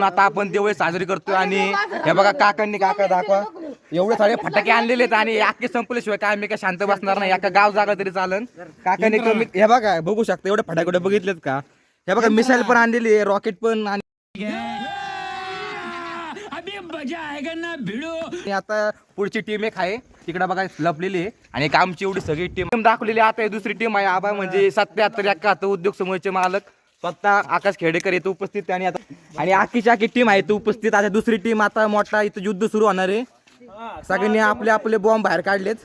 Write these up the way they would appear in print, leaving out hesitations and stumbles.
आता आपण दिवाळी साजरी करतोय आणि हे बघा काका दाखवा एवढे सारे फटाके आणलेले आहेत आणि अख्खे संपल्याशिवाय काय मी काय शांत बसणार नाही. अख्खा गाव जागा तरी चालन. काकाने कमी हे बघा बघू शकता एवढे फटाके बघितलेत का. हे बघा मिसाईल पण आणलेली आहे, रॉकेट पण. आणि आता पुढची टीम एक आहे तिकडे बघा लपलेली आहे आणि एक आमची एवढी सगळी टीम दाखवलेली. आता दुसरी टीम आहे आबा म्हणजे 77 उद्योग समूहाचे मालक स्वतः आकाश खेडेकर इथं उपस्थित आणि आखी टीम आहे इथं उपस्थित. आता दुसरी टीम आता मोठा इथं युद्ध सुरू होणार आहे. सगळ्यांनी आपले आपले बॉम्ब बाहेर काढलेत.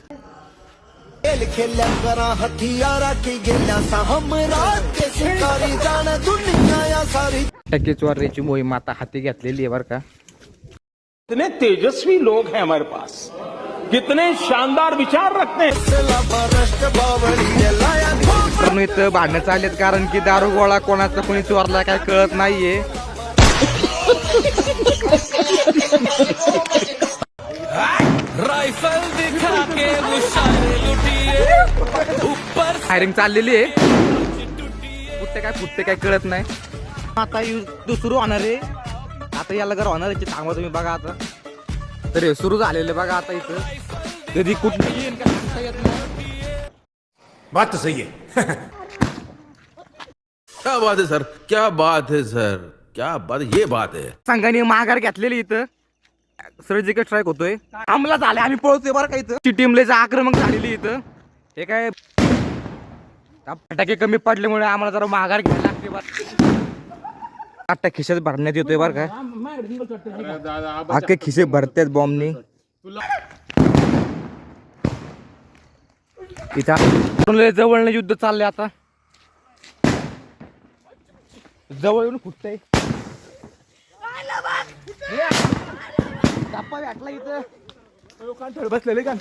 टक्केवारीची मोहीम आता हाती घेतलेली आहे बरं का. कितने तेजस्वी लोग हैं हमारे पास, कितने शानदार विचार रखते हैं. इथं भांडणं चाललेत कारण की दारू गोळा कोणाचा कोणी चोरला काय कळत नाहीये. फायरिंग चाललेली आहे. फुटते काय कळत नाही. आता युद्ध सुरू होणार आहे. आता याला जर होणार आहे थांबा तुम्ही बघा. आता तर सुरू झालेलं बघा. आता इथं कधी कुठं येईल का सांगता येत नाही. बात तो सही है. क्या बात है सर, क्या बात है सर, क्या बात, ये बात है. संघाने माघार घेतलेली इथं. सर्जिकल स्ट्राईक होतोय. हमला झाले आम्ही पळतोय बरं का. इथं टीम लय आक्रमक झालेली इथं. हे काय फटाके कमी पडल्यामुळे आम्हाला जरा माघार घ्यायला लागते बरं. आता खिशात भरण्यात येतोय बरं का. अख्खे खिसे भरतात बॉम्बनी. इथं जवळ युद्ध चाललंय. आता जवळ येऊन फुटतंय. भेटला इथं बसलेले का